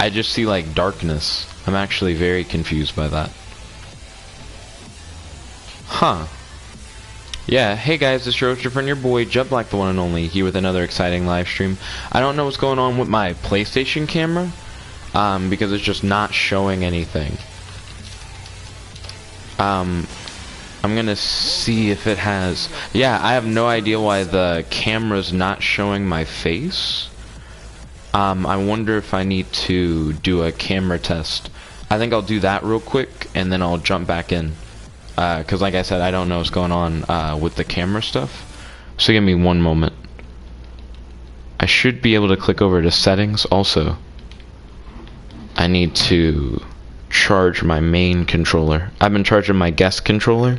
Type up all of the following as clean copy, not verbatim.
I just see like darkness. I'm actually very confused by that. Huh. Yeah, hey guys, it's your friend, your boy, Jet Black, the one and only, here with another exciting live stream. I don't know what's going on with my PlayStation camera, because it's just not showing anything. I'm gonna see if it has... Yeah, I have no idea why the camera's not showing my face. I wonder if I need to do a camera test. I think I'll do that real quick, and then I'll jump back in. Because like I said, I don't know what's going on with the camera stuff. So give me one moment. I should be able to click over to settings. Also, I need to charge my main controller. I've been charging my guest controller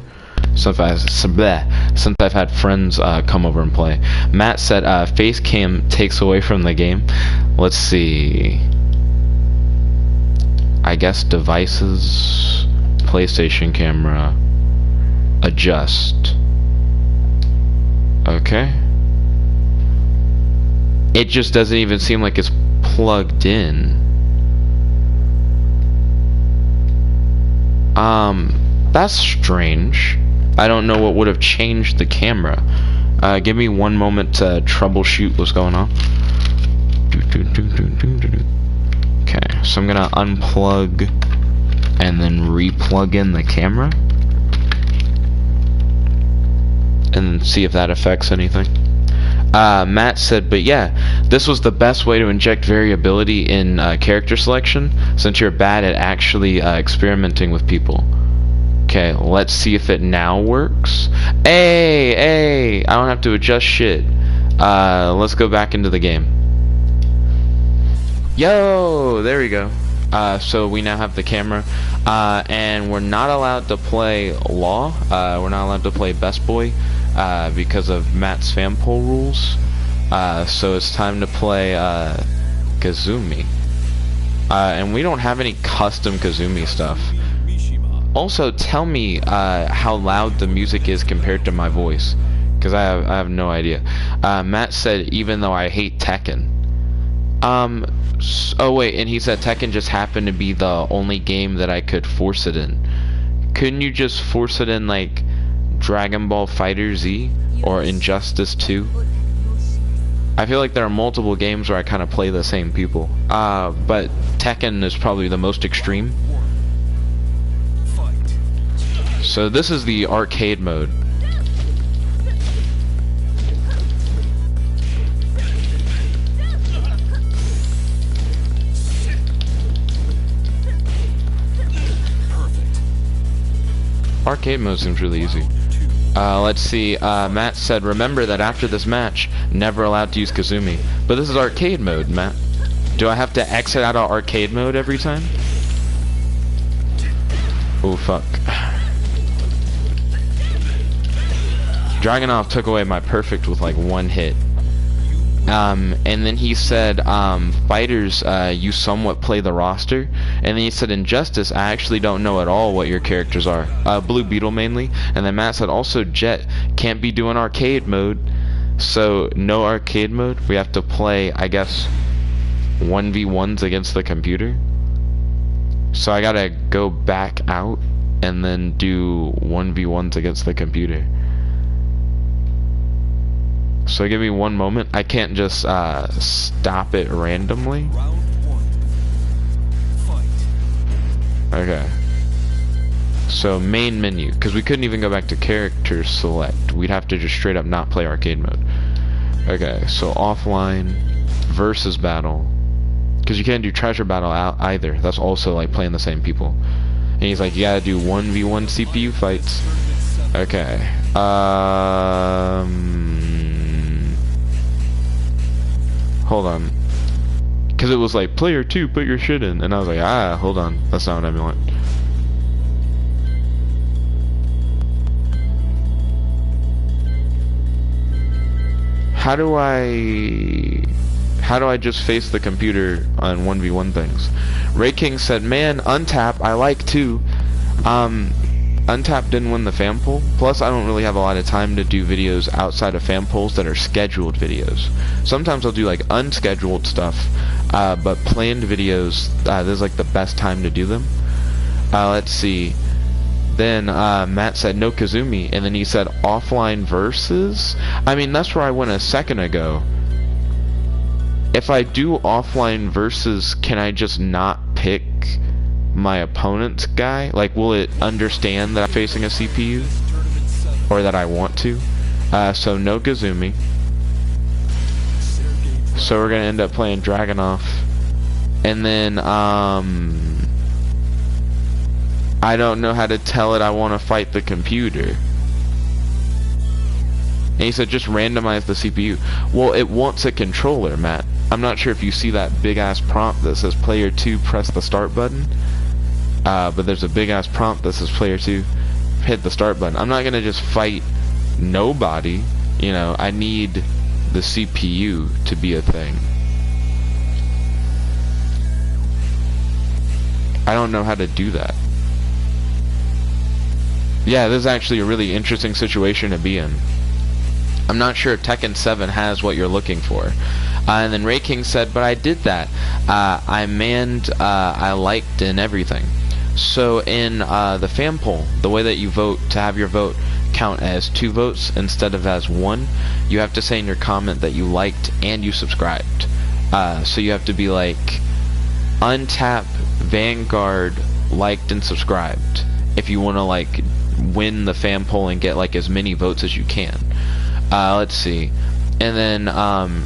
since I've had friends come over and play. Matt said face cam takes away from the game. Let's see. I guess devices, PlayStation camera, adjust. Okay. It just doesn't even seem like it's plugged in. That's strange. I don't know what would have changed the camera. Give me one moment to troubleshoot what's going on. Okay, so I'm gonna unplug and then re-plug in the camera and see if that affects anything. Matt said, but yeah, this was the best way to inject variability in character selection since you're bad at actually experimenting with people. Okay, let's see if it now works. Hey, I don't have to adjust shit. Let's go back into the game. Yo, there we go. So we now have the camera, and we're not allowed to play Law. We're not allowed to play Best Boy because of Matt's fan poll rules. So it's time to play Kazumi. And we don't have any custom Kazumi stuff. Also, tell me how loud the music is compared to my voice, because I have no idea. Matt said, even though I hate Tekken. Oh wait, and he said Tekken just happened to be the only game that I could force it in. Couldn't you just force it in like Dragon Ball FighterZ or Injustice 2? I feel like there are multiple games where I kind of play the same people. But Tekken is probably the most extreme. So this is the arcade mode. Arcade mode seems really easy. Let's see, Matt said, remember that after this match, never allowed to use Kazumi. But this is arcade mode, Matt. Do I have to exit out of arcade mode every time? Oh, fuck. Dragunov took away my perfect with like one hit. And then he said, fighters, you somewhat play the roster. And then he said, Injustice, I actually don't know at all what your characters are. Blue Beetle mainly. And then Matt said, also Jet, can't be doing arcade mode. So, no arcade mode. We have to play, I guess, 1v1s against the computer. So I gotta go back out and then do 1v1s against the computer. So give me one moment. I can't just stop it randomly. Okay. So main menu, because we couldn't even go back to character select. We'd have to just straight up not play arcade mode. Okay, so offline, versus battle, because you can't do treasure battle out either. That's also like playing the same people. And he's like, you gotta do 1v1 CPU fights. Okay. Hold on, because it was like player 2, put your shit in, and I was like, hold on, that's not what I want. How do I just face the computer on 1v1 things? Ray King said, man, Untap I like too. Untap didn't win the fan poll. Plus, I don't really have a lot of time to do videos outside of fan polls that are scheduled videos. Sometimes I'll do like unscheduled stuff, but planned videos, this is like the best time to do them. Let's see. Then Matt said no Kazumi, and then he said offline versus. I mean, that's where I went a second ago. If I do offline versus, can I just not pick my opponent's guy? Like, will it understand that I'm facing a CPU? Or that I want to? So no Kazumi. So we're gonna end up playing Dragunov. And then, I don't know how to tell it I want to fight the computer. And he said just randomize the CPU. Well, it wants a controller, Matt. I'm not sure if you see that big ass prompt that says player 2 press the start button. But there's a big ass prompt that says player 2 hit the start button. I'm not gonna just fight nobody. You know, I need the CPU to be a thing. I don't know how to do that. Yeah, this is actually a really interesting situation to be in. I'm not sure if Tekken 7 has what you're looking for. And then Ray King said, but I did that. I manned, I liked, and everything. So in the fan poll, the way that you vote to have your vote count as 2 votes instead of as 1, you have to say in your comment that you liked and you subscribed. So you have to be like, untap, Vanguard, liked, and subscribed. If you want to like win the fan poll and get like as many votes as you can. Let's see. And then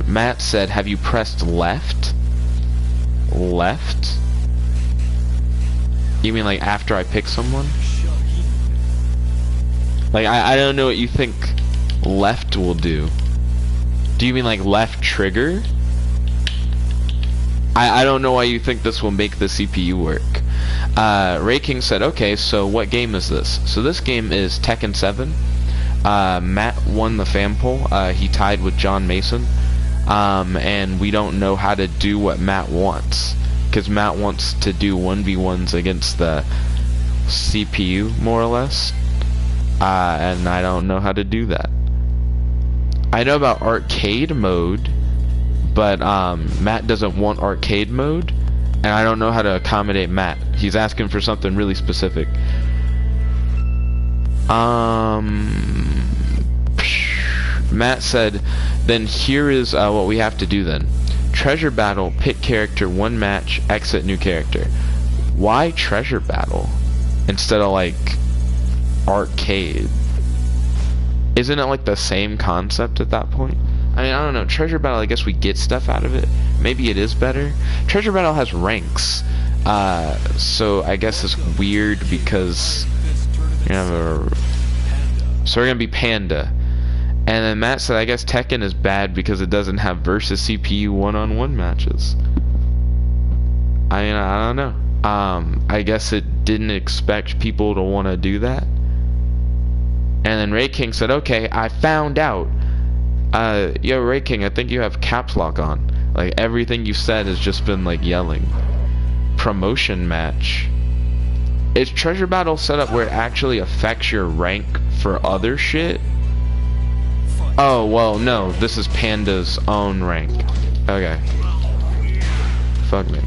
Matt said, have you pressed left? Left? You mean like after I pick someone? Like I don't know what you think left will do. Do you mean like left trigger? I don't know why you think this will make the CPU work. Ray King said, okay, so what game is this? So this game is Tekken 7. Matt won the fan poll. He tied with John Mason. And we don't know how to do what Matt wants. Because Matt wants to do 1v1s against the CPU, more or less. And I don't know how to do that. I know about arcade mode, but Matt doesn't want arcade mode. And I don't know how to accommodate Matt. He's asking for something really specific. Matt said, then here is what we have to do then. Treasure battle, pick character, 1 match, exit new character. Why treasure battle instead of like arcade? Isn't it like the same concept at that point? I mean, I don't know. Treasure battle, I guess we get stuff out of it. Maybe it is better. Treasure battle has ranks. So I guess it's weird because you have so we're gonna be Panda. And then Matt said, I guess Tekken is bad because it doesn't have versus CPU one-on-one matches. I mean, I don't know. I guess it didn't expect people to want to do that. And then Ray King said, okay, I found out. Yo, Ray King, I think you have caps lock on. Like, everything you said has just been, like, yelling. Promotion match. Is Treasure Battle set up where it actually affects your rank for other shit? Oh, well, no. This is Panda's own rank. Okay. Fuck me.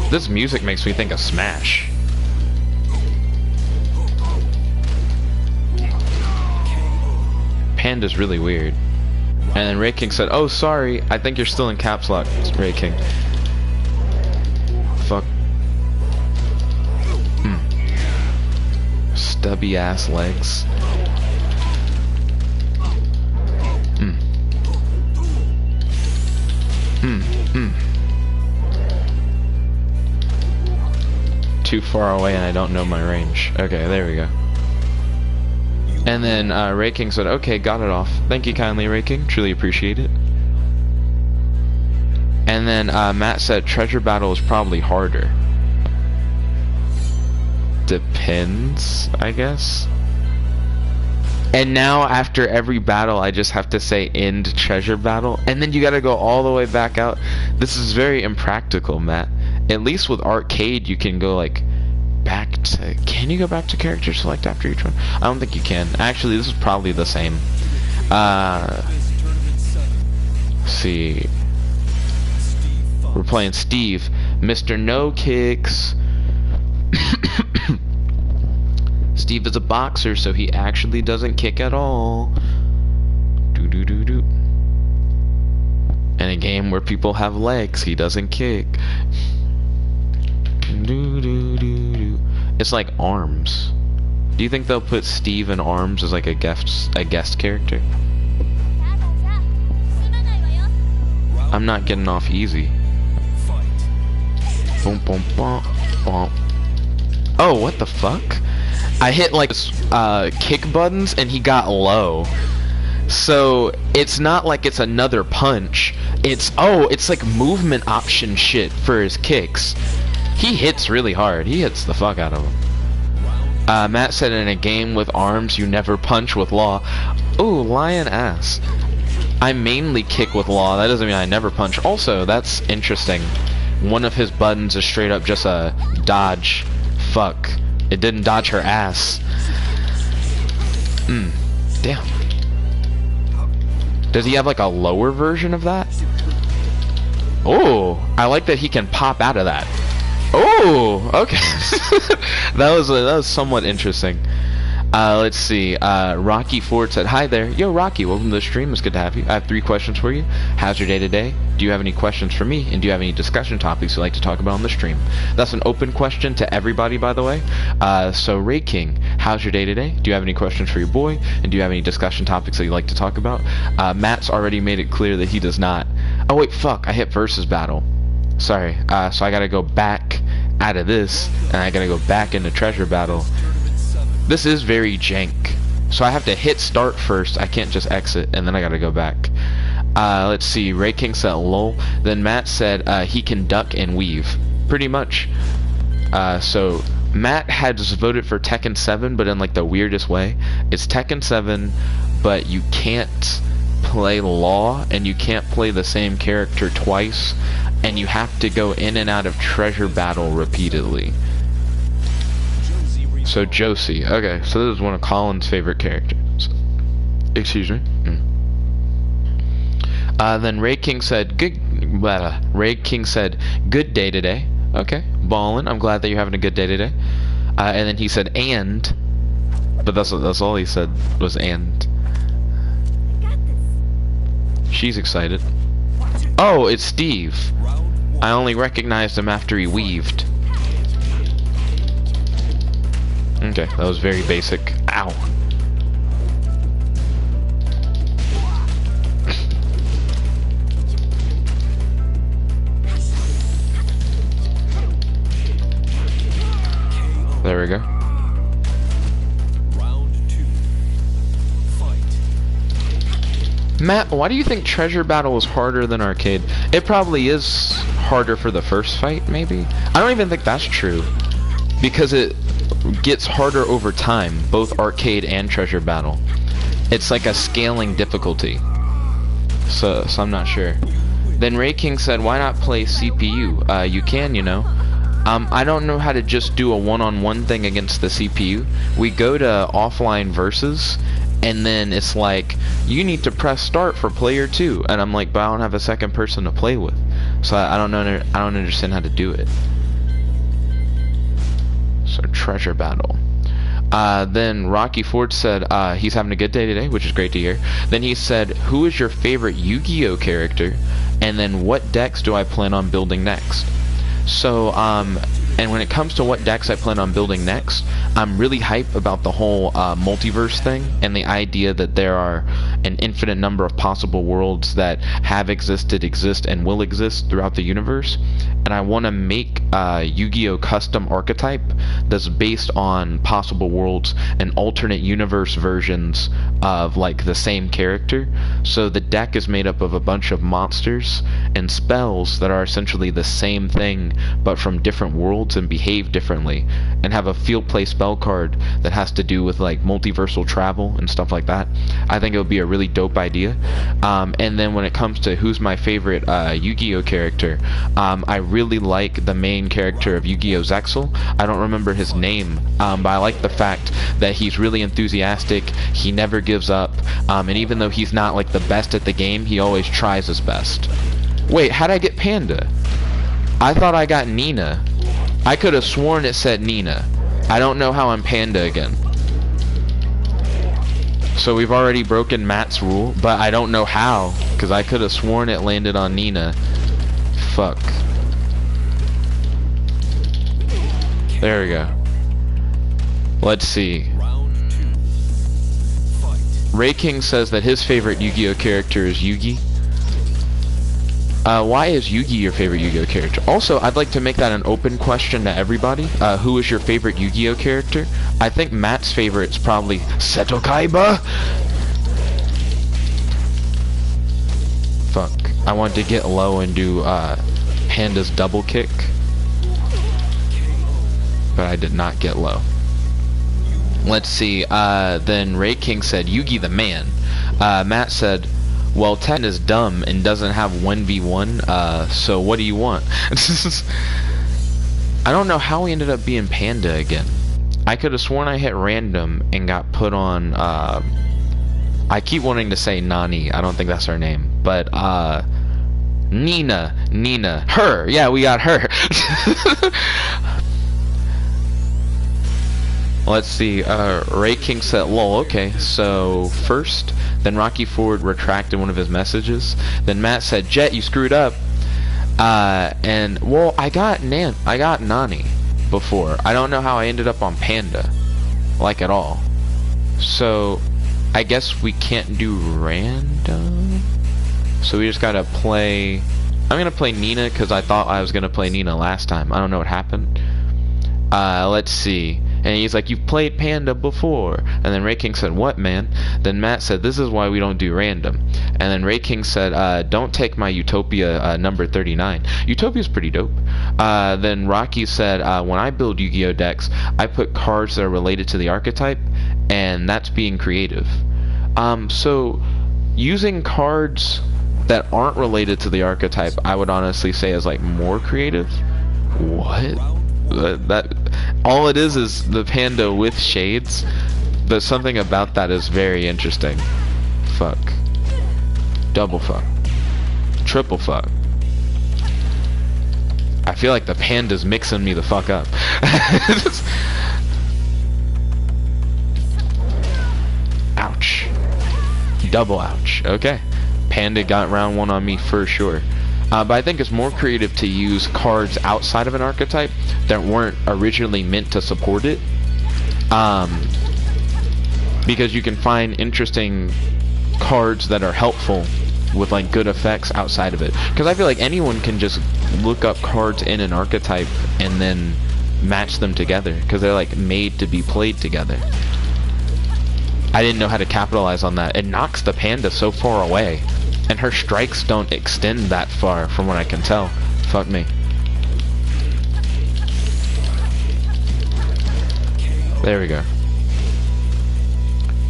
This music makes me think of Smash. Panda's really weird. And then Ray King said, oh, sorry, I think you're still in caps lock, Ray King. Fuck. Stubby ass legs. Too far away and I don't know my range. Okay, there we go. And then Ray King said, okay, got it off. Thank you kindly, Ray King. Truly appreciate it. And then Matt said, Treasure Battle is probably harder. Depends, I guess. And now after every battle I just have to say end Treasure Battle. And then you gotta go all the way back out. This is very impractical, Matt. At least with arcade you can go like back to... Can you go back to character select after each one? I don't think you can. Actually, this is probably the same. Let's see. We're playing Steve, Mr. No Kicks. Steve is a boxer, so he actually doesn't kick at all. Do. In a game where people have legs, he doesn't kick. Do. It's like Arms. Do you think they'll put Steve in Arms as like a guest character? I'm not getting off easy. Boom, boom, boom, boom. Oh, what the fuck? I hit like kick buttons and he got low. So it's not like it's another punch. It's like movement option shit for his kicks. He hits really hard. He hits the fuck out of him. Matt said in a game with Arms you never punch with Law. Ooh, lion ass. I mainly kick with Law. That doesn't mean I never punch. Also, that's interesting. One of his buttons is straight up just a dodge. Fuck. It didn't dodge her ass. Damn. Does he have like a lower version of that? Oh, I like that he can pop out of that. Oh, okay. that was somewhat interesting. Let's see. Rocky Ford said, "Hi there, yo Rocky. Welcome to the stream. It's good to have you. I have 3 questions for you. How's your day today? Do you have any questions for me? And do you have any discussion topics you'd like to talk about on the stream?" That's an open question to everybody, by the way. So Ray King, how's your day today? Do you have any questions for your boy? And do you have any discussion topics that you'd like to talk about? Matt's already made it clear that he does not. Oh wait, fuck! I hit versus battle. Sorry. So I gotta go back out of this, and I gotta go back into treasure battle. This is very jank. So I have to hit start first. I can't just exit, and then I gotta go back. Let's see. Ray King said lol. Then Matt said he can duck and weave. Pretty much. So Matt has voted for Tekken 7, but in like the weirdest way. It's Tekken 7, but you can't play Law, and you can't play the same character twice, and you have to go in and out of treasure battle repeatedly. So Josie, okay, so this is one of Colin's favorite characters. Excuse me. Then Ray King said good day today. Okay, ballin'. I'm glad that you're having a good day today. And then he said but that's all he said was and. She's excited. Oh, it's Steve. I only recognized him after he weaved. Okay, that was very basic. Ow. There we go. Round 2. Fight. Matt, why do you think treasure battle is harder than arcade? It probably is harder for the first fight, maybe? I don't even think that's true. Because it gets harder over time, both arcade and treasure battle. It's like a scaling difficulty. So I'm not sure. Then Ray King said, why not play CPU? You can, you know. I don't know how to just do a one-on-one thing against the CPU. We go to offline versus, and then it's like, you need to press start for player 2. And I'm like, but I don't have a second person to play with. So I don't understand how to do it. So treasure battle. Then Rocky Ford said he's having a good day today, which is great to hear. Then he said, who is your favorite Yu-Gi-Oh character? And then what decks do I plan on building next? So, and when it comes to what decks I plan on building next, I'm really hype about the whole multiverse thing and the idea that there are an infinite number of possible worlds that have existed, exist, and will exist throughout the universe. And I want to make Yu-Gi-Oh! Custom archetype that's based on possible worlds and alternate universe versions of like the same character. So the deck is made up of a bunch of monsters and spells that are essentially the same thing but from different worlds and behave differently, and have a field play spell card that has to do with like multiversal travel and stuff like that. I think it would be a really dope idea. And then when it comes to who's my favorite Yu-Gi-Oh character, I really like the main character of Yu-Gi-Oh! Zexal. I don't remember his name, but I like the fact that he's really enthusiastic, he never gives up, and even though he's not like the best at the game, he always tries his best. Wait, how'd I get Panda? I thought I got Nina. I could have sworn it said Nina. I don't know how I'm Panda again. So we've already broken Matt's rule, but I don't know how, because I could have sworn it landed on Nina. Fuck. There we go. Let's see. Ray King says that his favorite Yu-Gi-Oh character is Yugi. Why is Yugi your favorite Yu-Gi-Oh character? Also, I'd like to make that an open question to everybody. Who is your favorite Yu-Gi-Oh character? I think Matt's favorite's probably Seto Kaiba. Fuck. I want to get low and do Panda's double kick. But I did not get low. Let's see. Then Ray King said Yugi the man. Matt said, well, Tekken is dumb and doesn't have 1v1, so what do you want? I don't know how we ended up being Panda again. I could have sworn I hit random and got put on, I keep wanting to say Nani, I don't think that's her name, but, Nina, her, yeah, we got her. Let's see, Ray King said, lol, okay, so first, then Rocky Ford retracted one of his messages, then Matt said, Jet, you screwed up, and, well, I got Nani before, I don't know how I ended up on Panda, like at all, so, I guess we can't do random, so we just gotta play, I'm gonna play Nina, because I thought I was gonna play Nina last time, I don't know what happened, let's see. And he's like, you've played Panda before. And then Ray King said, what, man? Then Matt said, this is why we don't do random. And then Ray King said, don't take my Utopia number 39. Utopia's pretty dope. Then Rocky said, when I build Yu-Gi-Oh decks, I put cards that are related to the archetype, and that's being creative. So using cards that aren't related to the archetype, I would honestly say is like more creative. What? That all it is the Panda with shades, but something about that is very interesting. Fuck. Double fuck. Triple fuck. I feel like the Panda's mixing me the fuck up. Ouch. Double ouch. Okay. Panda got round one on me for sure. But I think it's more creative to use cards outside of an archetype that weren't originally meant to support it. Because you can find interesting cards that are helpful with like good effects outside of it. Because I feel like anyone can just look up cards in an archetype and then match them together. Because they're like made to be played together. I didn't know how to capitalize on that. It knocks the Panda so far away. And her strikes don't extend that far, from what I can tell. Fuck me. There we go.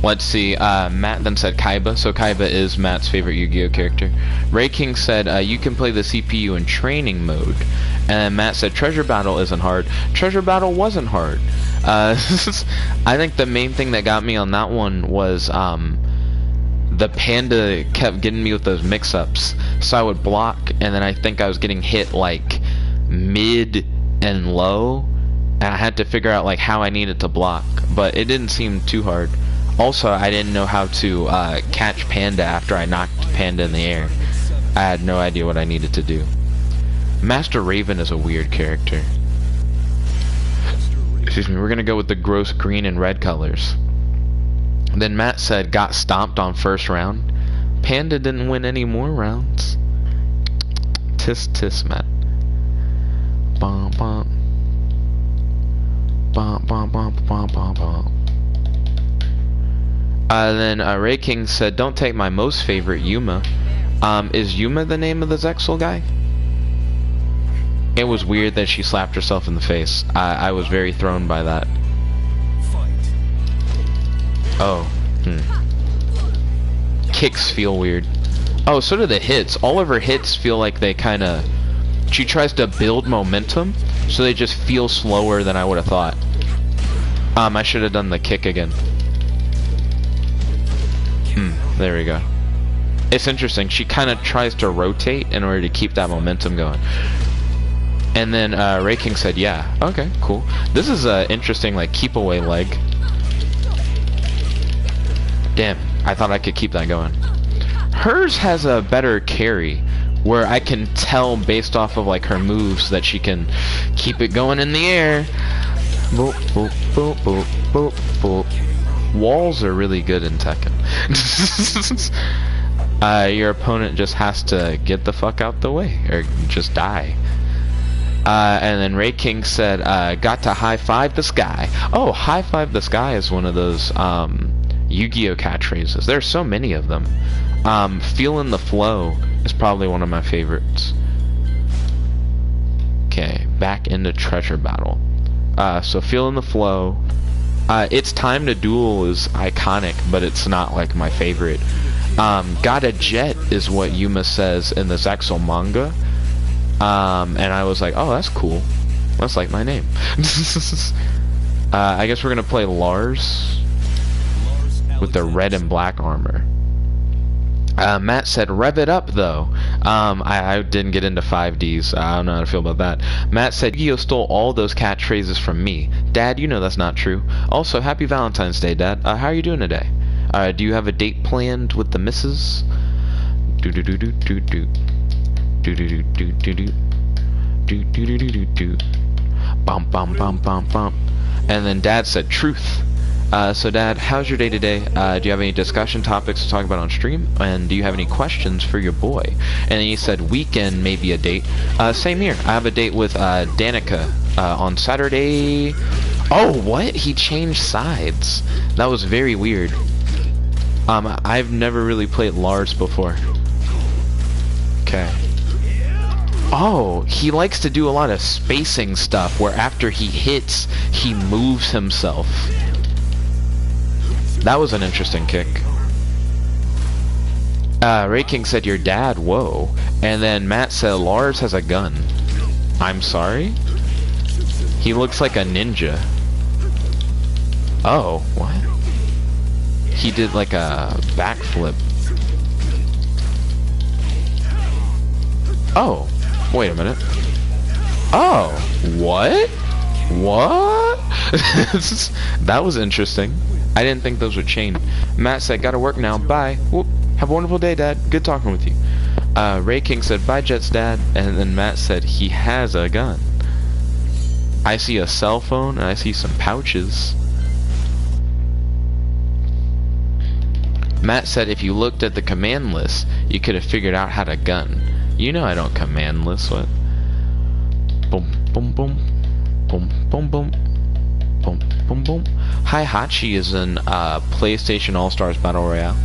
Let's see, Matt then said Kaiba, so Kaiba is Matt's favorite Yu-Gi-Oh character. Ray King said, you can play the CPU in training mode. And then Matt said, Treasure Battle isn't hard. Treasure Battle wasn't hard. I think the main thing that got me on that one was, the Panda kept getting me with those mix-ups, so I would block, and then I think I was getting hit like mid and low, and I had to figure out like how I needed to block, but it didn't seem too hard. Also, I didn't know how to catch Panda after I knocked Panda in the air. I had no idea what I needed to do. Master Raven is a weird character. Excuse me, we're gonna go with the gross green and red colors. Then Matt said, got stomped on first round. Panda didn't win any more rounds. Tis tis, Matt. Bum bum. Bum bum bum bum bum bum. Then Ray King said, don't take my most favorite, Yuma. Is Yuma the name of the Zexal guy? It was weird that she slapped herself in the face. I was very thrown by that. Oh. kicks feel weird. Oh, so do the hits. All of her hits feel like they kind of... She tries to build momentum, so they just feel slower than I would have thought. I should have done the kick again. There we go. It's interesting. She kind of tries to rotate in order to keep that momentum going. And then Ray King said, yeah. Okay, cool. This is an interesting, like, keep away leg. Damn, I thought I could keep that going. Hers has a better carry, where I can tell based off of, like, her moves that she can keep it going in the air. Boop, boop, boop, boop, boop, boop. Walls are really good in Tekken. Your opponent just has to get the fuck out the way, or just die. And then Ray King said, got to high five the sky. Oh, high five the sky is one of those Yu-Gi-Oh catchphrases. There's so many of them. Feeling the flow is probably one of my favorites. Okay, back into treasure battle. So feeling the flow. It's time to duel is iconic, but it's not like my favorite. Got a jet is what Yuma says in this actual manga. And I was like, oh, that's cool. That's like my name. I guess we're gonna play Lars with the red and black armor. Matt said, rev it up though. I didn't get into 5Ds. I don't know how to feel about that. Matt said, Yu-Gi-Oh stole all those catchphrases from me. Dad, you know that's not true. Also, happy Valentine's Day, Dad. How are you doing today? Do you have a date planned with the missus? Do do do do do do. Do do do do do do. Do do do do do do. Bum bum bum bum bum. And then Dad said, truth. So Dad, how's your day today? Do you have any discussion topics to talk about on stream? And do you have any questions for your boy? And then he said, weekend may be a date. Same here. I have a date with Danica on Saturday. Oh, what? He changed sides. That was very weird. I've never really played Lars before. Okay. Oh, he likes to do a lot of spacing stuff where after he hits, he moves himself. That was an interesting kick. Ray King said, your dad, whoa. And then Matt said, Lars has a gun. I'm sorry? He looks like a ninja. Oh, what? He did like a backflip. Oh, wait a minute. Oh, what? What? That was interesting. I didn't think those would chain. Matt said, gotta work now, bye. Whoop. Have a wonderful day, Dad. Good talking with you. Ray King said, bye, Jets, Dad. And then Matt said, he has a gun. I see a cell phone, and I see some pouches. Matt said, if you looked at the command list, you could have figured out how to gun. You know I don't command list, what? Boom, boom, boom. Boom, boom, boom. Boom, boom, boom. Hi Hachi is in PlayStation All-Stars Battle Royale.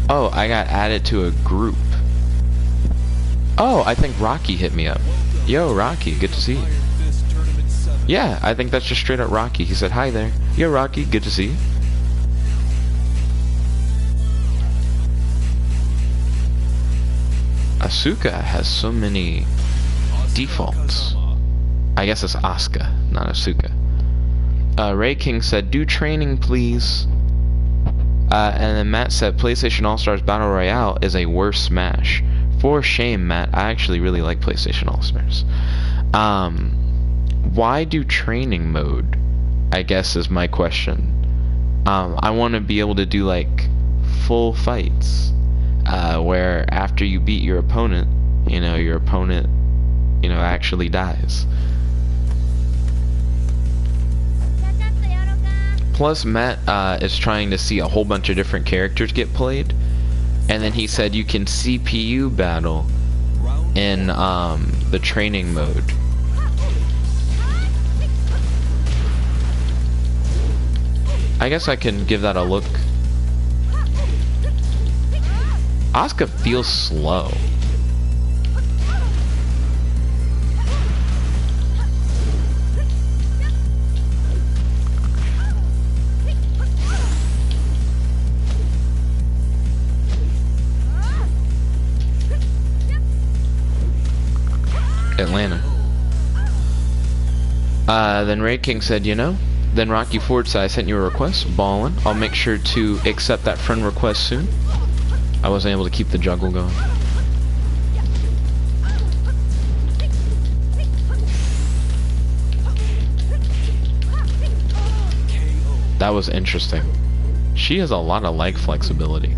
Oh, I got added to a group. Oh, I think Rocky hit me up. Yo, Rocky, good to see you. Yeah, I think that's just straight up Rocky. He said, hi there. Yo, Rocky, good to see you. Asuka has so many defaults. I guess it's Asuka, not Asuka. Ray King said, do training, please. And then Matt said, PlayStation All-Stars Battle Royale is a worse Smash. For shame, Matt. I actually really like PlayStation All-Stars. Why do training mode? I guess is my question. I want to be able to do, like, full fights. Where after you beat your opponent, your opponent, actually dies. Plus, Matt is trying to see a whole bunch of different characters get played, and then he said you can CPU battle in the training mode. I guess I can give that a look. Asuka feels slow. Atlanta. Then Ray King said, you know, then Rocky Ford said, I sent you a request, ballin'. I'll make sure to accept that friend request soon. I wasn't able to keep the juggle going. That was interesting. She has a lot of leg flexibility.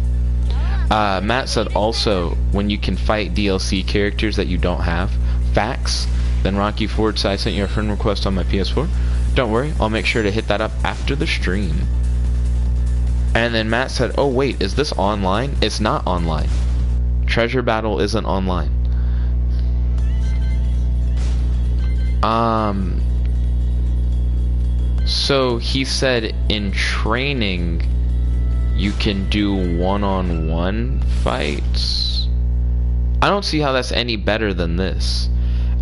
Matt said also, when you can fight DLC characters that you don't have, facts. Then Rocky Ford said, I sent you a friend request on my PS4. Don't worry, I'll make sure to hit that up after the stream. And then Matt said, oh wait, is this online? It's not online. Treasure Battle isn't online. So he said in training you can do one-on-one fights. I don't see how that's any better than this.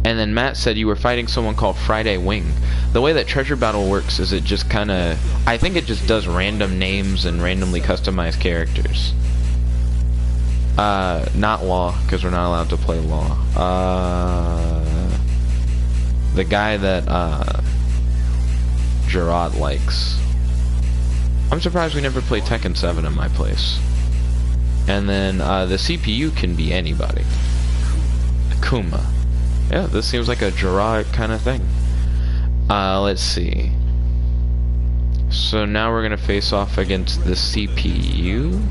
And then Matt said you were fighting someone called Friday Wing. The way that Treasure Battle works is it just kind of, I think it just does random names and randomly customized characters. Not Law, because we're not allowed to play Law. The guy that Gerard likes. I'm surprised we never played Tekken 7 in my place. And then the CPU can be anybody. Akuma. Yeah, this seems like a Gerard kind of thing. Let's see. So now we're gonna face off against the CPU.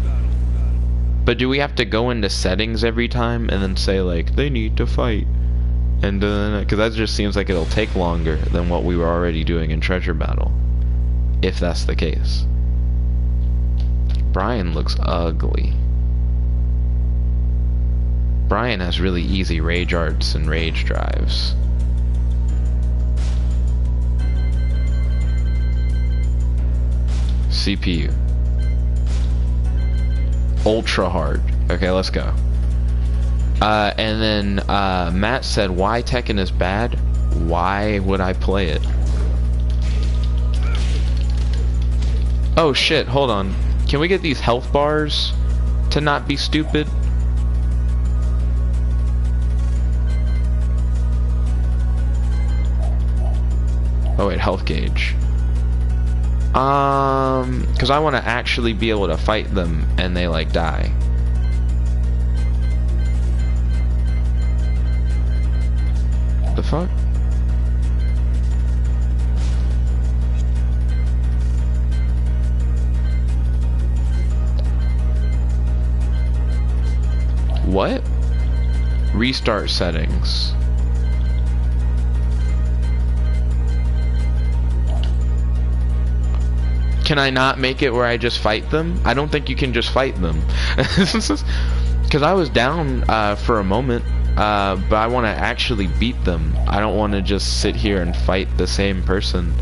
But do we have to go into settings every time and then say like they need to fight? And because that just seems like it'll take longer than what we were already doing in Treasure Battle. If that's the case. Brian looks ugly. Brian has really easy rage arts and rage drives. CPU. Ultra hard. Okay, let's go. And then Matt said, why Tekken is bad? Why would I play it? Oh shit, hold on. Can we get these health bars to not be stupid? Oh wait, health gauge. Because I want to actually be able to fight them and they like die. The fuck? What? Restart settings. Can I not make it where I just fight them? I don't think you can just fight them. Because I was down for a moment, but I want to actually beat them. I don't want to just sit here and fight the same person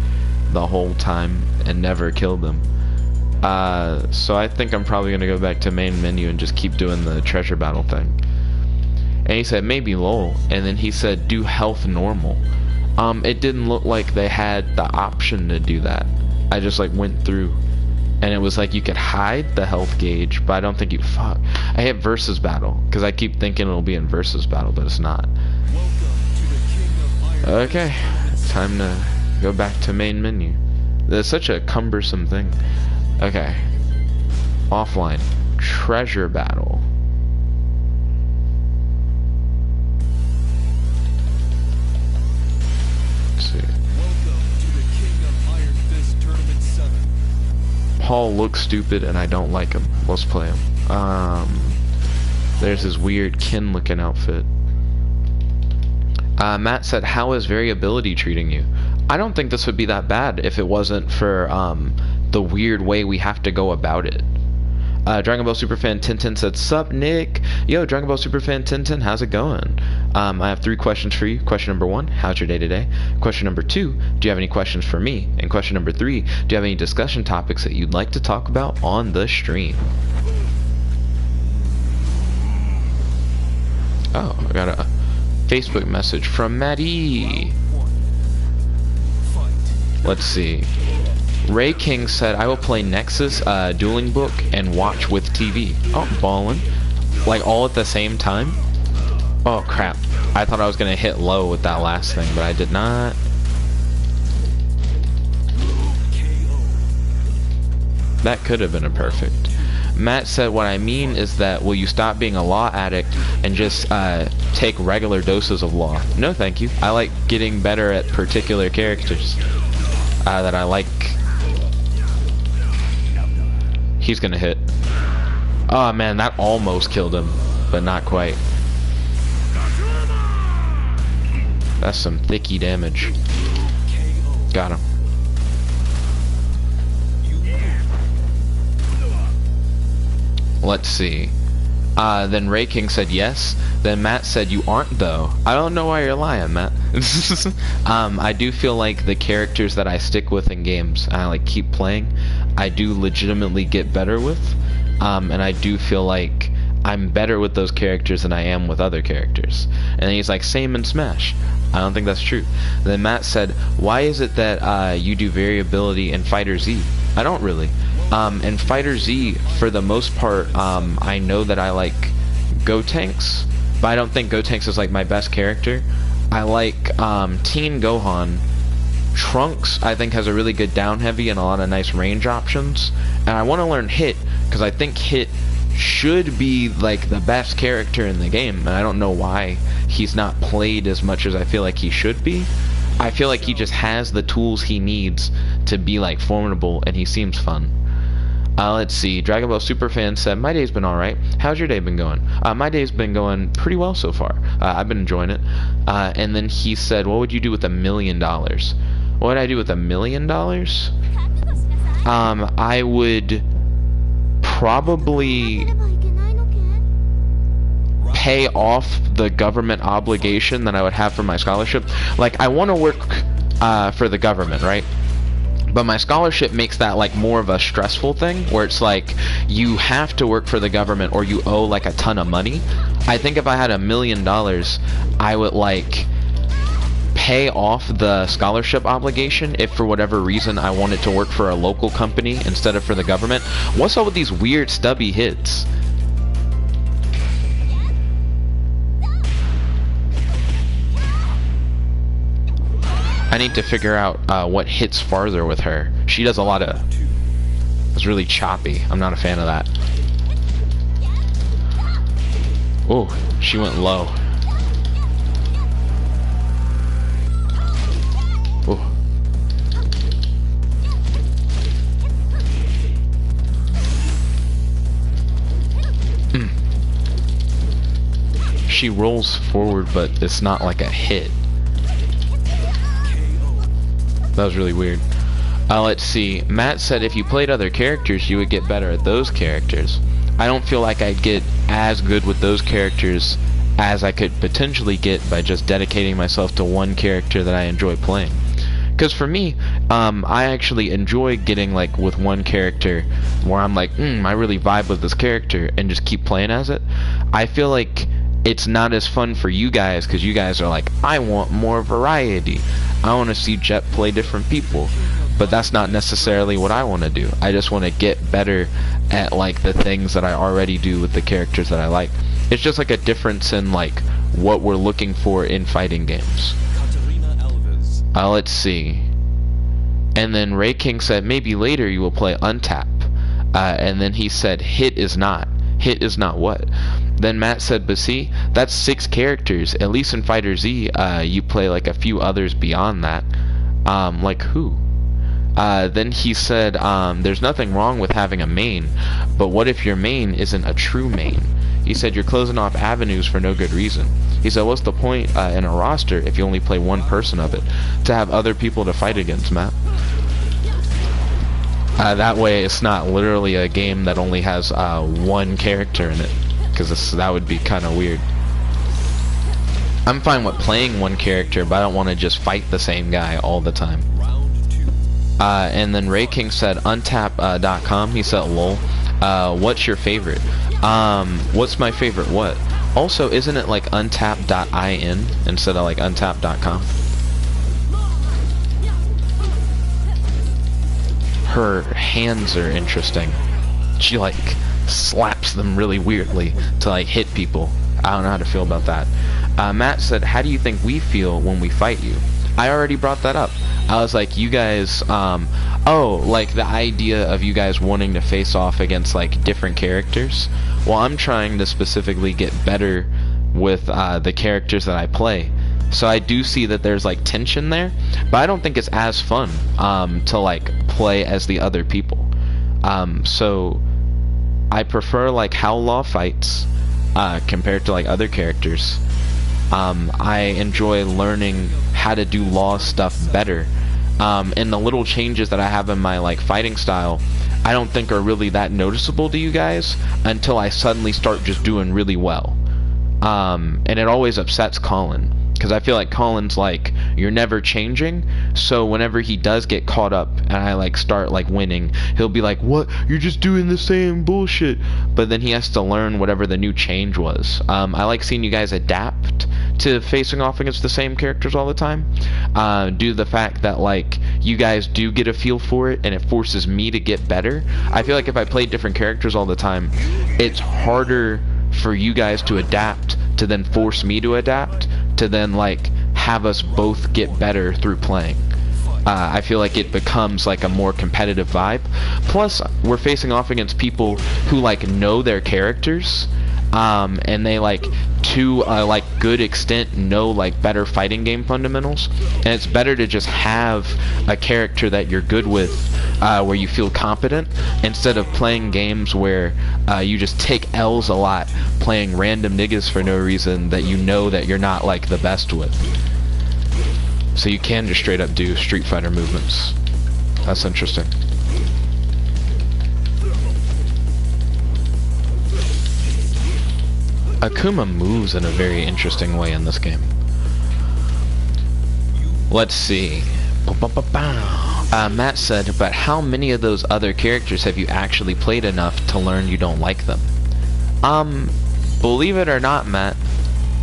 the whole time and never kill them. So I think I'm probably going to go back to main menu and just keep doing the Treasure Battle thing. And he said, maybe lol. And then he said, do health normal. It didn't look like they had the option to do that. I just like went through and it was like you could hide the health gauge, but I don't think you fuck. I hit versus battle because I keep thinking it'll be in versus battle, but it's not. Okay, time to go back to main menu. That's such a cumbersome thing. Okay, offline Treasure Battle. Let's see. Paul looks stupid and I don't like him. Let's play him. There's his weird kin looking outfit. Matt said, how is variability treating you? I don't think this would be that bad if it wasn't for the weird way we have to go about it. Dragon Ball Superfan Tintin said, sup Nick? Yo, Dragon Ball Superfan Tintin, how's it going? I have 3 questions for you. Question number 1, how's your day today? Question number 2, do you have any questions for me? And question number 3, do you have any discussion topics that you'd like to talk about on the stream? Oh, I got a Facebook message from Maddie. Let's see. Ray King said, I will play Nexus, Dueling Book, and watch with TV. Oh, ballin'. Like, all at the same time? Oh, crap. I thought I was gonna hit low with that last thing, but I did not. That could have been a perfect. Matt said, what I mean is that will you stop being a law addict and just take regular doses of law? No, thank you. I like getting better at particular characters that I like. He's gonna hit. Oh man, that almost killed him, but not quite. That's some thicky damage. Got him. Let's see. Then Ray King said yes. Then Matt said you aren't though. I don't know why you're lying, Matt. I do feel like the characters that I stick with in games, I like keep playing, I do legitimately get better with. And I do feel like I'm better with those characters than I am with other characters. And then he's like, same in Smash. I don't think that's true. Then Matt said, why is it that you do variability in Fighter Z? I don't really. In Fighter Z, for the most part, I know that I like Gotenks, but I don't think Gotenks is like my best character. I like Teen Gohan. Trunks, I think, has a really good down heavy and a lot of nice range options. And I want to learn Hit, because I think Hit should be like the best character in the game, and I don't know why he's not played as much as I feel like he should be. I feel like he just has the tools he needs to be like formidable, and he seems fun. Let's see. Dragon Ball Superfan said, my day's been alright. How's your day been going? My day's been going pretty well so far. I've been enjoying it. And then he said, what would you do with $1 million? What would I do with $1 million? I would probably pay off the government obligation that I would have for my scholarship. Like, I want to work for the government, right? But my scholarship makes that like more of a stressful thing, where it's like you have to work for the government or you owe like a ton of money. I think if I had $1 million, I would like pay off the scholarship obligation if for whatever reason I wanted to work for a local company instead of for the government. What's up with these weird stubby hits? I need to figure out what hits farther with her. She does a lot of... It's really choppy. I'm not a fan of that. Oh, she went low. Oh. She rolls forward, but it's not like a hit. That was really weird. Let's see. Matt said if you played other characters, you would get better at those characters. I don't feel like I'd get as good with those characters as I could potentially get by just dedicating myself to one character that I enjoy playing. Because for me, I actually enjoy getting like with one character where I'm like, I really vibe with this character, and just keep playing as it. I feel like it's not as fun for you guys because you guys are like, I want more variety. I want to see Jet play different people. But that's not necessarily what I want to do. I just want to get better at like the things that I already do with the characters that I like. It's just like a difference in like what we're looking for in fighting games. Let's see. And then Ray King said maybe later you will play Untap. And then he said hit is not. Hit is not what? Then Matt said, but see, that's 6 characters. At least in Fighter Z, you play like a few others beyond that. Like who? Then he said, there's nothing wrong with having a main, but what if your main isn't a true main? He said, you're closing off avenues for no good reason. He said, what's the point in a roster if you only play one person of it? To have other people to fight against, Matt. That way it's not literally a game that only has one character in it, because that would be kind of weird. I'm fine with playing one character, but I don't want to just fight the same guy all the time. And then Ray King said untap.com. He said lol. What's your favorite? What's my favorite what? Also, isn't it like untap.in instead of like untap.com? Her hands are interesting. She like slaps them really weirdly to like hit people. I don't know how to feel about that. Matt said, how do you think we feel when we fight you? I already brought that up. I was like, you guys, like the idea of you guys wanting to face off against like different characters. Well, I'm trying to specifically get better with the characters that I play. So I do see that there's like tension there, but I don't think it's as fun to like play as the other people. So I prefer like how Law fights compared to like other characters. I enjoy learning how to do Law stuff better. And the little changes that I have in my like fighting style, I don't think are really that noticeable to you guys until I suddenly start just doing really well. And it always upsets Colin, because I feel like Colin's like, you're never changing, so whenever he does get caught up and I like start like winning, he'll be like, what, you're just doing the same bullshit, but then he has to learn whatever the new change was. I like seeing you guys adapt to facing off against the same characters all the time, due to the fact that like you guys do get a feel for it and it forces me to get better. I feel like if I play different characters all the time, it's harder for you guys to adapt, to then force me to adapt, to then like have us both get better through playing. I feel like it becomes like a more competitive vibe. Plus, we're facing off against people who like know their characters, and they like to a like good extent know like better fighting game fundamentals, and it's better to just have a character that you're good with, where you feel competent, instead of playing games where you just take L's a lot, playing random niggas for no reason that you know that you're not like the best with. So you can just straight up do Street Fighter movements. That's interesting. Akuma moves in a very interesting way in this game. Let's see. Matt said, but how many of those other characters have you actually played enough to learn you don't like them? Believe it or not, Matt,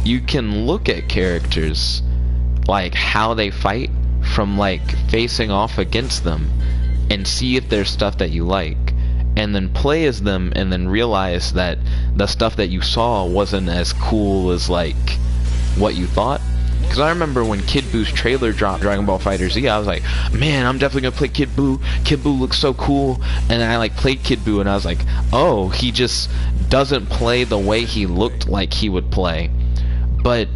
you can look at characters, like how they fight, from like facing off against them, and see if there's stuff that you like, and then play as them, and then realize that the stuff that you saw wasn't as cool as like what you thought. Because I remember when Kid Boo's trailer dropped, Dragon Ball FighterZ, I was like, man, I'm definitely gonna play Kid Buu. Kid Buu looks so cool. And then I like played Kid Buu, and I was like, oh, he just doesn't play the way he looked like he would play. But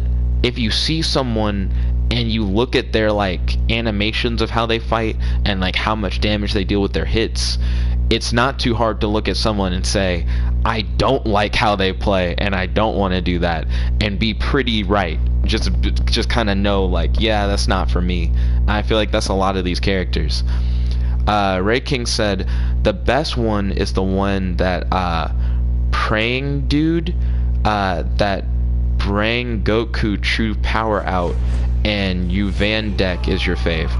if you see someone and you look at their like animations of how they fight and like how much damage they deal with their hits, it's not too hard to look at someone and say, I don't like how they play and I don't want to do that, and be pretty right. Just kind of know like, yeah, that's not for me. And I feel like that's a lot of these characters. Ray King said the best one is the one that praying dude that bring Goku true power out, and you Van deck is your fave.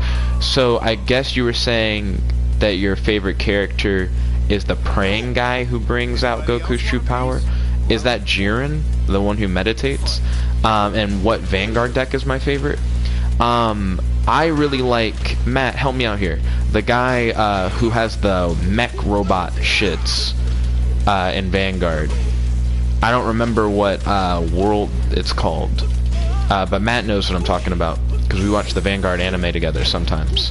So I guess you were saying that your favorite character is the praying guy who brings out Goku's true power. Is that Jiren, the one who meditates? And what Vanguard deck is my favorite? I really like, Matt, help me out here, the guy who has the mech robot shits in Vanguard. I don't remember what world it's called, but Matt knows what I'm talking about, because we watch the Vanguard anime together sometimes.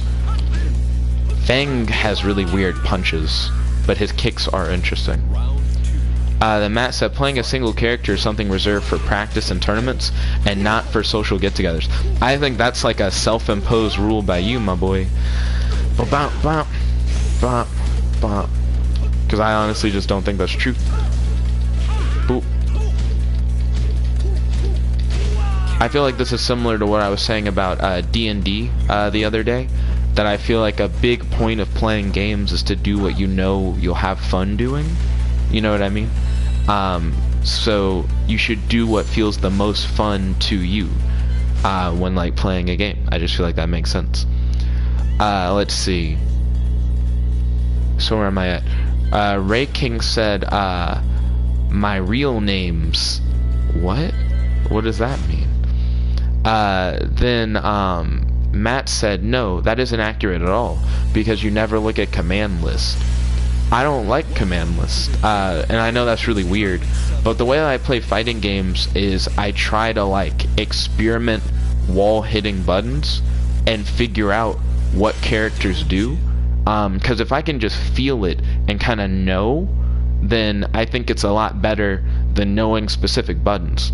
Fang has really weird punches, but his kicks are interesting. Then Matt said, playing a single character is something reserved for practice and tournaments, and not for social get-togethers. I think that's like a self-imposed rule by you, my boy. Because I honestly just don't think that's true. Boop. I feel like this is similar to what I was saying about D&D the other day. That I feel like a big point of playing games is to do what you know you'll have fun doing. You know what I mean? So you should do what feels the most fun to you when like playing a game. I just feel like that makes sense. Let's see. So where am I at? Ray King said, my real name's... What? What does that mean? Then Matt said, no, that isn't accurate at all, because you never look at command list. I don't like command list, and I know that's really weird, but the way that I play fighting games is I try to like experiment wall hitting buttons and figure out what characters do, because if I can just feel it and kind of know, then I think it's a lot better than knowing specific buttons.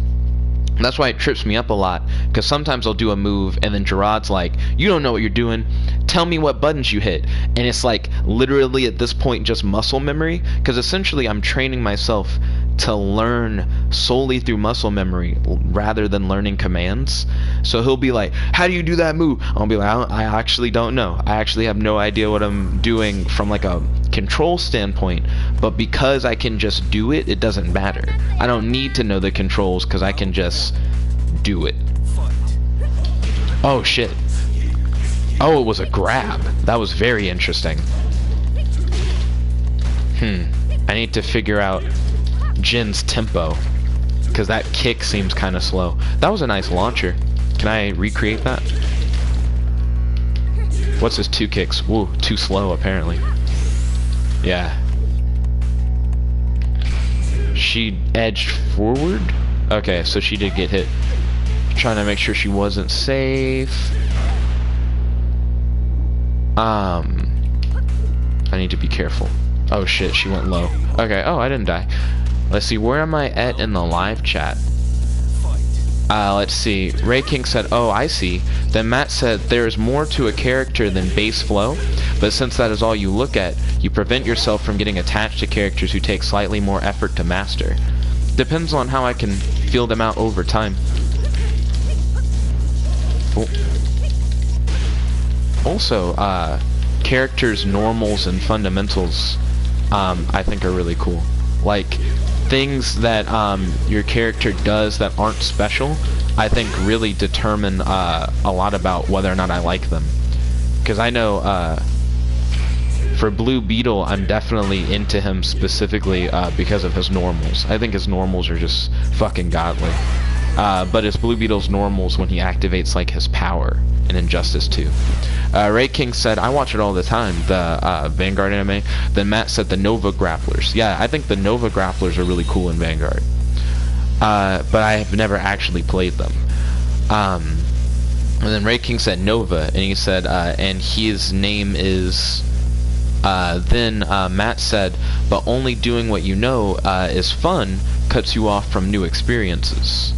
And that's why it trips me up a lot, because sometimes I'll do a move and then Gerard's like, you don't know what you're doing, tell me what buttons you hit. And it's like literally at this point just muscle memory, because essentially I'm training myself to learn solely through muscle memory rather than learning commands. So he'll be like, how do you do that move? I'll be like, I actually don't know. I actually have no idea what I'm doing from like a control standpoint, but because I can just do it, it doesn't matter. I don't need to know the controls because I can just do it. Oh shit. Oh, it was a grab. That was very interesting. I need to figure out Jin's tempo, because that kick seems kind of slow. That was a nice launcher. Can I recreate that? What's his 2 kicks? Woo, too slow apparently. Yeah. She edged forward? Okay, so she did get hit. Trying to make sure she wasn't safe. I need to be careful. Oh shit, she went low. Okay, oh, I didn't die. Let's see, where am I at in the live chat? Let's see. Ray King said, oh, I see. Then Matt said, there is more to a character than base flow, but since that is all you look at, you prevent yourself from getting attached to characters who take slightly more effort to master. Depends on how I can feel them out over time. Oh. Also, characters' normals and fundamentals, I think are really cool. Like, things that your character does that aren't special, I think really determine a lot about whether or not I like them. Because I know for Blue Beetle, I'm definitely into him specifically because of his normals. I think his normals are just fucking godly. But it's Blue Beetle's normals when he activates like his power in Injustice 2. Ray King said, I watch it all the time, the Vanguard anime. Then Matt said the Nova Grapplers. Yeah, I think the Nova Grapplers are really cool in Vanguard. But I have never actually played them. And then Ray King said Nova, and he said, and his name is... then Matt said, but only doing what you know is fun cuts you off from new experiences.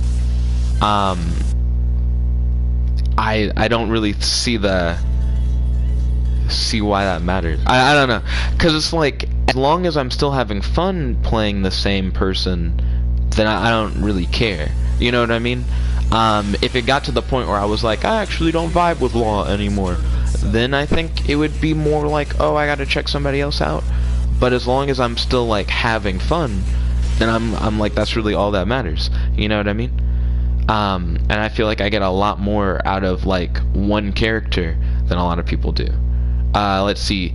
I don't really see why that matters. I don't know, because it's like, as long as I'm still having fun playing the same person, then I don't really care. You know what I mean? If it got to the point where I was like, I actually don't vibe with Law anymore, then I think it would be more like, oh, I gotta check somebody else out. But as long as I'm still like having fun, then I'm like, that's really all that matters. You know what I mean? And I feel like I get a lot more out of like one character than a lot of people do. Let's see.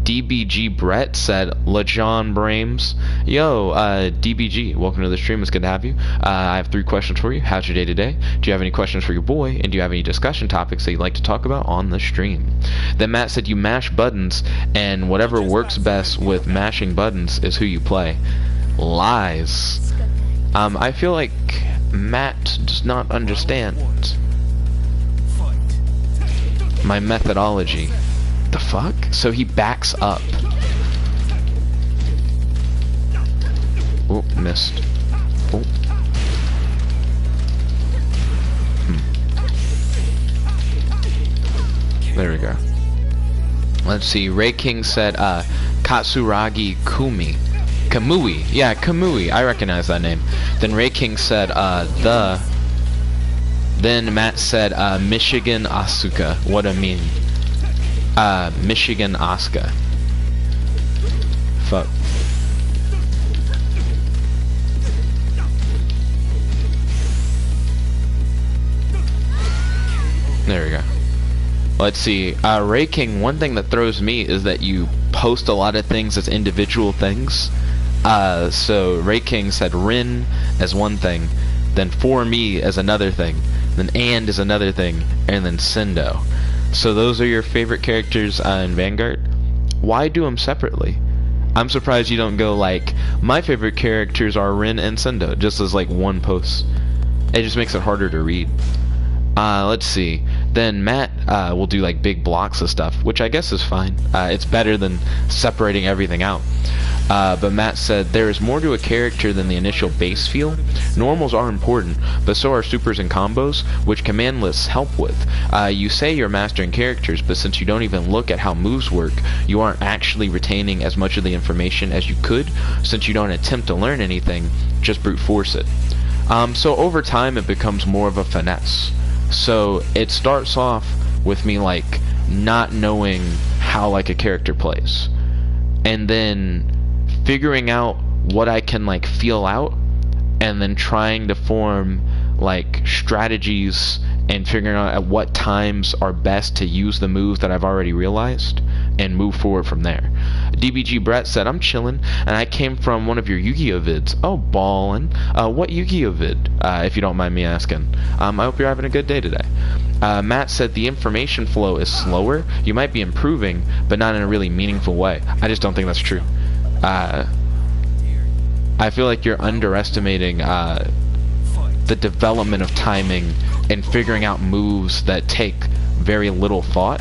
DBG Brett said, LeJohn Brames. Yo, DBG, welcome to the stream. It's good to have you. I have 3 questions for you. How's your day today? Do you have any questions for your boy? And do you have any discussion topics that you'd like to talk about on the stream? Then Matt said, you mash buttons, and whatever works best with mashing buttons is who you play. Lies. I feel like Matt does not understand my methodology. The fuck? So he backs up. Oh, missed. Oh. There we go. Let's see. Ray King said, Katsuragi Kamui. Yeah, Kamui. I recognize that name. Then Ray King said, Then Matt said, Michigan Asuka. What a meme. Michigan Asuka. Fuck. There we go. Let's see. Ray King, one thing that throws me is that you post a lot of things as individual things. So Ray King said Rin as one thing, then For Me as another thing, then And is another thing, and then Sendo. So those are your favorite characters in Vanguard? Why do them separately? I'm surprised you don't go like, my favorite characters are Rin and Sendo, just as like one post. It just makes it harder to read. Let's see. Then Matt will do like big blocks of stuff, which I guess is fine. It's better than separating everything out. But Matt said, there is more to a character than the initial base feel. Normals are important, but so are supers and combos, which command lists help with. You say you're mastering characters, but since you don't even look at how moves work, you aren't actually retaining as much of the information as you could, since you don't attempt to learn anything, just brute force it. So over time it becomes more of a finesse. So it starts off with me like not knowing how like a character plays, and then figuring out what I can like feel out, and then trying to form like strategies and figuring out at what times are best to use the moves that I've already realized and move forward from there. DBG Brett said, I'm chillin', and I came from one of your Yu-Gi-Oh vids. Oh, ballin'. What Yu-Gi-Oh vid, if you don't mind me asking? I hope you're having a good day today. Matt said, the information flow is slower. You might be improving, but not in a really meaningful way. I just don't think that's true. I feel like you're underestimating the development of timing and figuring out moves that take very little thought,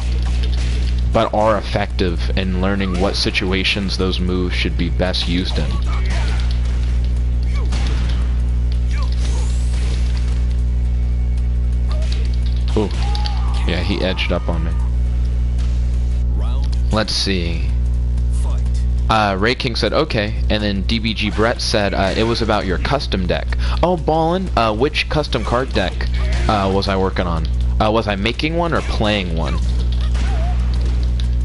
but are effective in learning what situations those moves should be best used in. Ooh. Yeah, he edged up on me. Let's see. Ray King said, okay, and then DBG Brett said, it was about your custom deck. Oh, ballin', which custom card deck was I working on? Was I making one or playing one?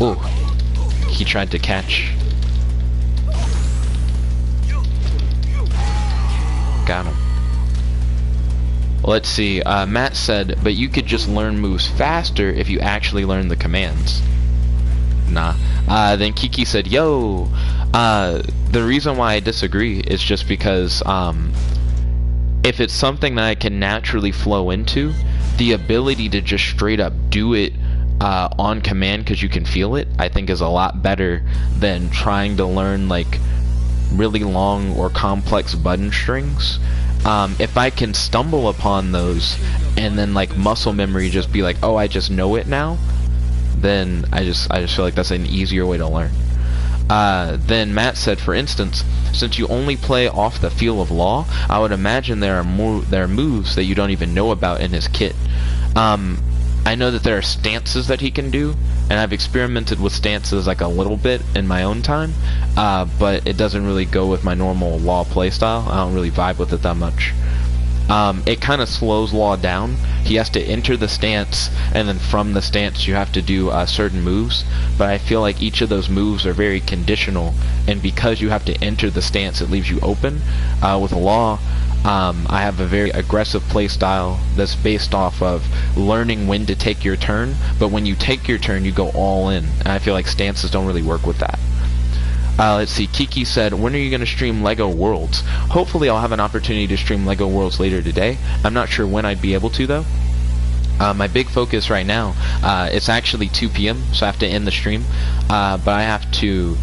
Ooh, he tried to catch. Got him. Let's see, Matt said, but you could just learn moves faster if you actually learn the commands. Nah. Then Kiki said, yo, the reason why I disagree is just because, if it's something that I can naturally flow into, the ability to just straight up do it on command because you can feel it, I think is a lot better than trying to learn like really long or complex button strings. If I can stumble upon those and then like muscle memory just be like, oh, I just know it now, then I just feel like that's an easier way to learn. Then Matt said, for instance, since you only play off the feel of law, I would imagine there are moves that you don't even know about in his kit. I know that there are stances that he can do, and I've experimented with stances like a little bit in my own time, but it doesn't really go with my normal law playstyle. I don't really vibe with it that much. It kind of slows law down. He has to enter the stance, and then from the stance you have to do certain moves, but I feel like each of those moves are very conditional, and because you have to enter the stance, it leaves you open. With law, I have a very aggressive playstyle that's based off of learning when to take your turn, but when you take your turn you go all in, and I feel like stances don't really work with that. Let's see, Kiki said, when are you going to stream LEGO Worlds? Hopefully I'll have an opportunity to stream LEGO Worlds later today. I'm not sure when I'd be able to though. My big focus right now, it's actually 2 p.m. so I have to end the stream, but I have to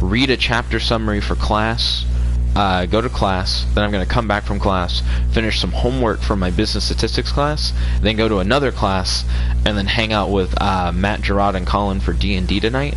read a chapter summary for class, go to class, then I'm going to come back from class, finish some homework for my business statistics class, then go to another class, and then hang out with Matt, Gerard, and Colin for D&D tonight.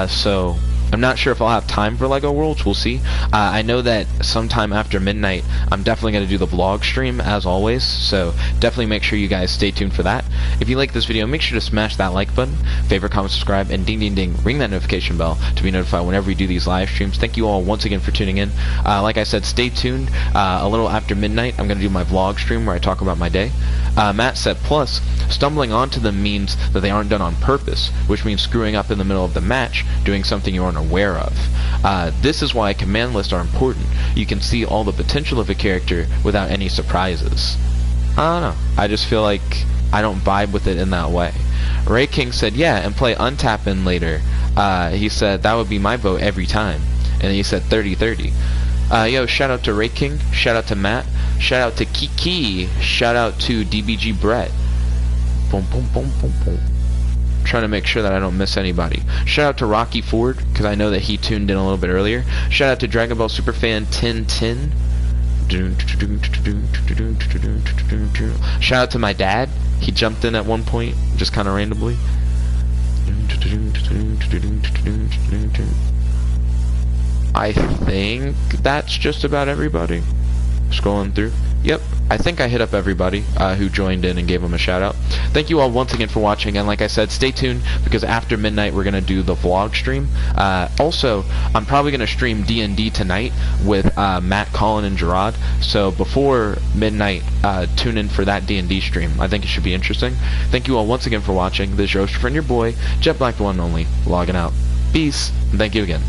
So I'm not sure if I'll have time for LEGO Worlds, we'll see. I know that sometime after midnight, I'm definitely going to do the vlog stream, as always, so definitely make sure you guys stay tuned for that. If you like this video, make sure to smash that like button, favorite, comment, subscribe, and ding ding ding, ring that notification bell to be notified whenever we do these live streams. Thank you all once again for tuning in. Like I said, stay tuned. A little after midnight, I'm going to do my vlog stream where I talk about my day. Matt said, plus, stumbling onto them means that they aren't done on purpose, which means screwing up in the middle of the match, doing something you aren't aware of. This is why command lists are important. You can see all the potential of a character without any surprises. I don't know. I just feel like I don't vibe with it in that way. Ray King said, yeah, and play Untappin' later. He said, that would be my vote every time. And he said 30-30. Yo, shout out to Ray King, shout out to Matt, shout out to Kiki, shout out to DBG Brett. Boom, boom, boom, boom, boom. Trying to make sure that I don't miss anybody. Shout out to Rocky Ford, because I know that he tuned in a little bit earlier. Shout out to Dragon Ball Superfan 1010. Shout out to my dad. He jumped in at one point, just kind of randomly. I think that's just about everybody. Scrolling through. Yep, I think I hit up everybody who joined in and gave them a shout out. Thank you all once again for watching, and like I said, stay tuned because after midnight we're going to do the vlog stream. Also, I'm probably going to stream D&D tonight with Matt, Colin, and Gerard, so before midnight, tune in for that D&D stream. I think it should be interesting. Thank you all once again for watching. This is your host, friend, your boy, Jet Black the one and only, logging out. Peace, and thank you again.